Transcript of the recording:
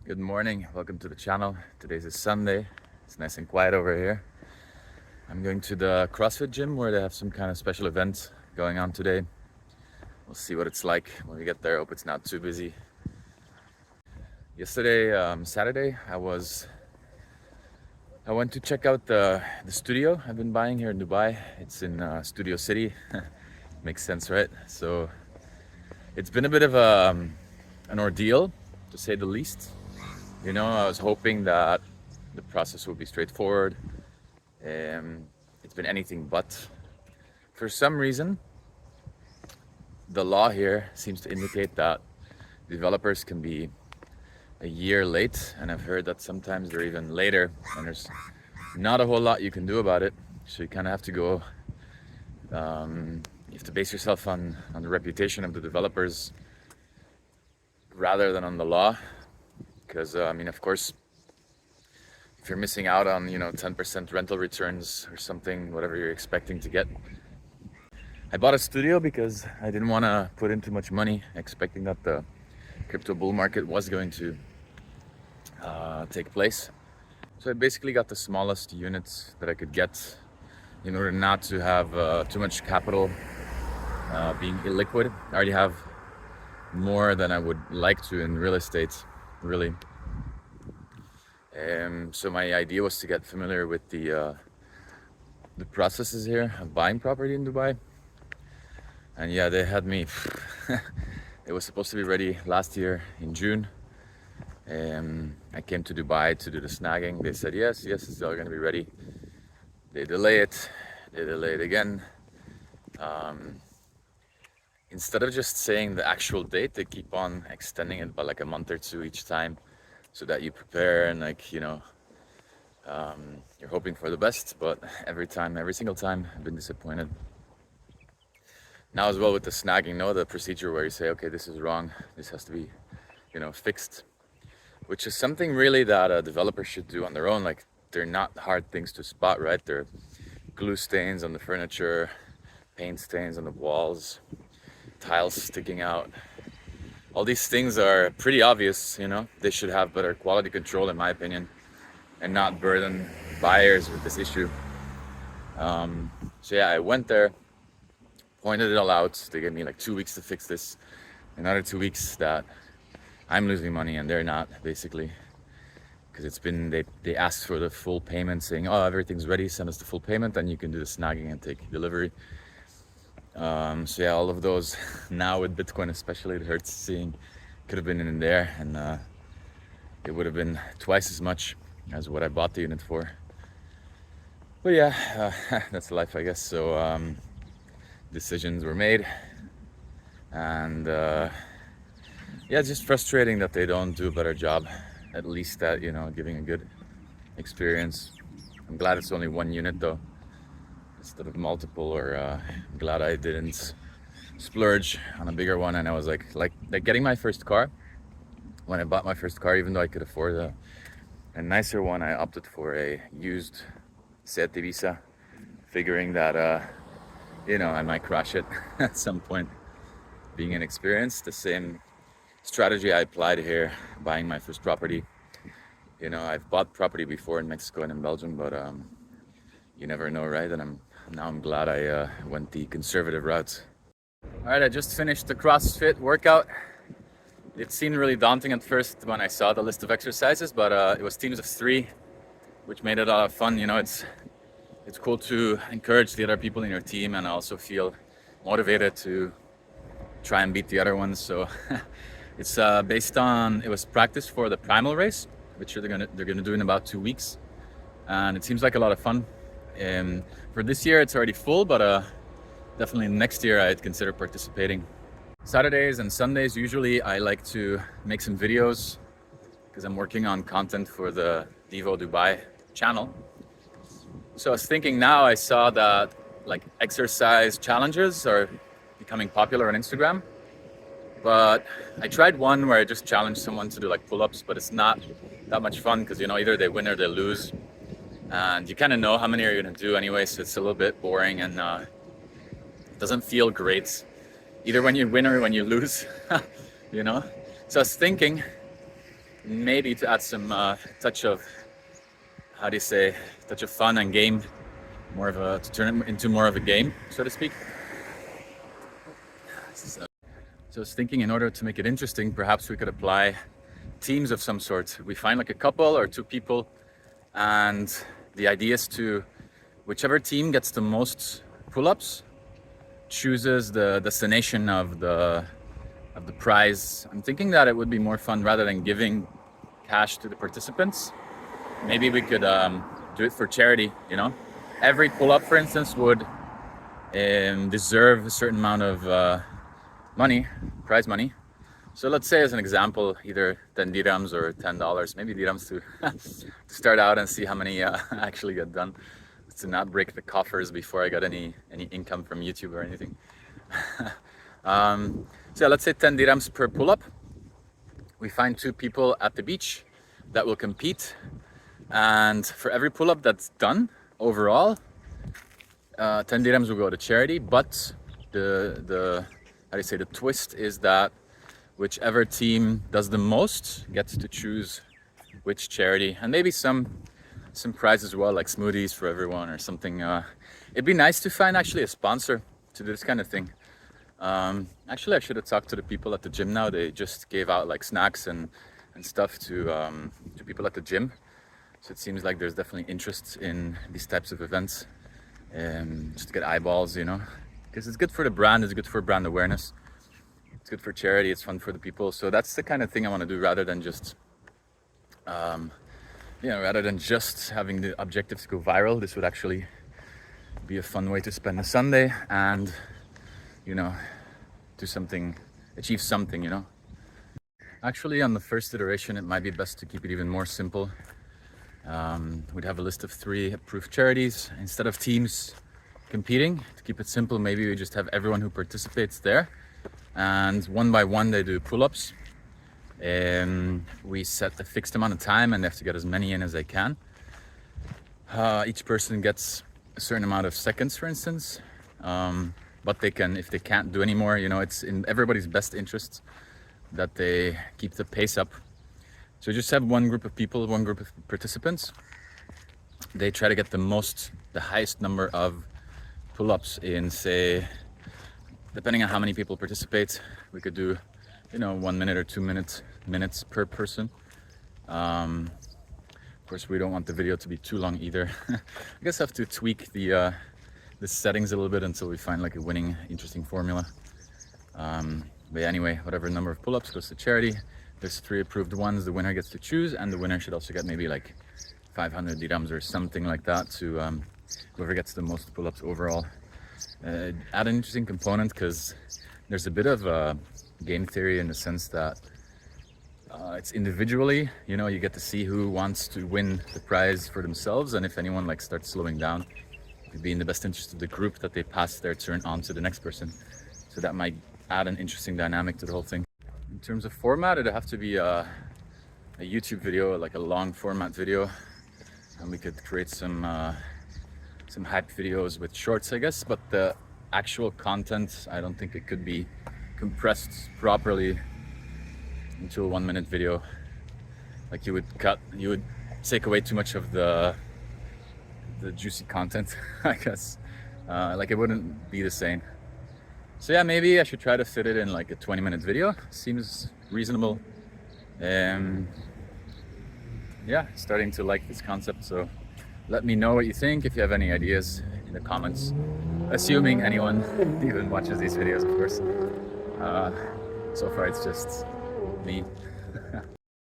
Good morning, welcome to the channel. Today's a Sunday, it's nice and quiet over here. I'm going to the CrossFit gym where they have some kind of special event going on today. We'll see what it's like when we get there. Hope it's not too busy. Yesterday, Saturday, I went to check out the studio I've been buying here in Dubai. It's in Studio City. Makes sense, right? So it's been a bit of an ordeal, to say the least. You know, I was hoping that the process would be straightforward. It's been anything but. For some reason, the law here seems to indicate that developers can be a year late, and I've heard that sometimes they're even later, and there's not a whole lot you can do about it. So you kind of have to go, you have to base yourself on the reputation of the developers rather than on the law. Because of course, if you're missing out on 10% rental returns or something, whatever you're expecting to get. I bought a studio because I didn't want to put in too much money, expecting that the crypto bull market was going to take place. So I basically got the smallest units that I could get in order not to have too much capital being illiquid. I already have more than I would like to in real estate, really. So my idea was to get familiar with the processes here of buying property in Dubai. And yeah, they had me. It was supposed to be ready last year in June. I came to Dubai to do the snagging. They said yes, it's all going to be ready. They delay it again. Instead of just saying the actual date, they keep on extending it by like a month or two each time, so that you prepare and you're hoping for the best. But every single time, I've been disappointed. Now as well with the snagging, the procedure where you say, okay, this is wrong, this has to be, fixed, which is something really that a developer should do on their own. Like, they're not hard things to spot, right? They're glue stains on the furniture, paint stains on the walls, tiles sticking out. All these things are pretty obvious, They should have better quality control, in my opinion, and not burden buyers with this issue. So yeah, I went there, pointed it all out. They gave me like 2 weeks to fix this. Another 2 weeks that I'm losing money and they're not, basically. Because it's been, they asked for the full payment, saying, oh, everything's ready, send us the full payment, then you can do the snagging and take delivery. So yeah, all of those now with Bitcoin especially, it hurts seeing. Could have been in there, and it would have been twice as much as what I bought the unit for. But yeah, that's life, I guess. So decisions were made, and yeah, it's just frustrating that they don't do a better job, at least at giving a good experience. I'm glad it's only one unit though, instead of multiple, or I'm glad I didn't splurge on a bigger one. And I was like getting my first car. When I bought my first car, even though I could afford a nicer one, I opted for a used Seat Ibiza, figuring that I might crash it at some point. Being inexperienced, the same strategy I applied here, buying my first property. I've bought property before in Mexico and in Belgium, but you never know, right? And I'm glad I went the conservative route. All right, I just finished the CrossFit workout. It seemed really daunting at first when I saw the list of exercises, but it was teams of 3, which made it a lot of fun. It's cool to encourage the other people in your team and also feel motivated to try and beat the other ones. So it's it was practice for the primal race, which they're gonna do in about 2 weeks, and it seems like a lot of fun. For this year, it's already full, but definitely next year I'd consider participating. Saturdays and Sundays, usually I like to make some videos because I'm working on content for the Devo Dubai channel. So I was thinking, now I saw that exercise challenges are becoming popular on Instagram. But I tried one where I just challenged someone to do pull-ups, but it's not that much fun because either they win or they lose. And you kind of know how many you're going to do anyway, so it's a little bit boring and it doesn't feel great either when you win or when you lose. So I was thinking maybe to add some touch of, how do you say, touch of fun and game, to turn it into more of a game, so to speak. So I was thinking, in order to make it interesting, perhaps we could apply teams of some sort. We find like a couple or two people, and the idea is to, whichever team gets the most pull-ups chooses the destination of the prize. I'm thinking that it would be more fun, rather than giving cash to the participants, maybe we could do it for charity, you know? Every pull-up, for instance, would deserve a certain amount of money, prize money. So let's say, as an example, either 10 dirhams or $10, maybe dirhams to start out and see how many actually get done, to not break the coffers before I got any income from YouTube or anything. So yeah, let's say 10 dirhams per pull-up. We find two people at the beach that will compete, and for every pull-up that's done overall, 10 dirhams will go to charity. But the how do you say, the twist is that whichever team does the most gets to choose which charity, and maybe some prize as well, like smoothies for everyone or something. It'd be nice to find actually a sponsor to do this kind of thing. Actually, I should have talked to the people at the gym now. They just gave out like snacks and stuff to people at the gym. So it seems like there's definitely interest in these types of events, just to get eyeballs, you know, because it's good for the brand, it's good for brand awareness, it's good for charity, it's fun for the people. So that's the kind of thing I want to do, rather than just having the objective to go viral. This would actually be a fun way to spend a Sunday and, you know, do something, achieve something, you know. Actually, on the first iteration, it might be best to keep it even more simple. We'd have a list of 3 approved charities. Instead of teams competing, to keep it simple, maybe we just have everyone who participates there, and one by one they do pull-ups. We set a fixed amount of time, and they have to get as many in as they can. Each person gets a certain amount of seconds, for instance, but they can, if they can't do any more, you know, it's in everybody's best interest that they keep the pace up. So just have one group of people, one group of participants. They try to get the highest number of pull-ups in, say, depending on how many people participate, we could do, you know, 1 minute or 2 minutes per person. Of course, we don't want the video to be too long either. I guess I have to tweak the settings a little bit until we find like a winning, interesting formula. But yeah, anyway, whatever number of pull-ups goes to charity. There's 3 approved ones. The winner gets to choose, and the winner should also get maybe like 500 dirhams or something like that to whoever gets the most pull-ups overall. Add an interesting component, because there's a bit of game theory in the sense that it's individually, you know, you get to see who wants to win the prize for themselves, and if anyone like starts slowing down, it'd be in the best interest of the group that they pass their turn on to the next person. So that might add an interesting dynamic to the whole thing. In terms of format, it'd have to be a YouTube video, like a long format video, and we could create some hype videos with shorts, I guess. But the actual content, I don't think it could be compressed properly into a 1 minute video. Like you would take away too much of the juicy content, I guess. Like it wouldn't be the same. So yeah, maybe I should try to fit it in like a 20-minute video. Seems reasonable. Yeah, starting to like this concept. So let me know what you think, if you have any ideas in the comments. Assuming anyone even watches these videos, of course. So far it's just me.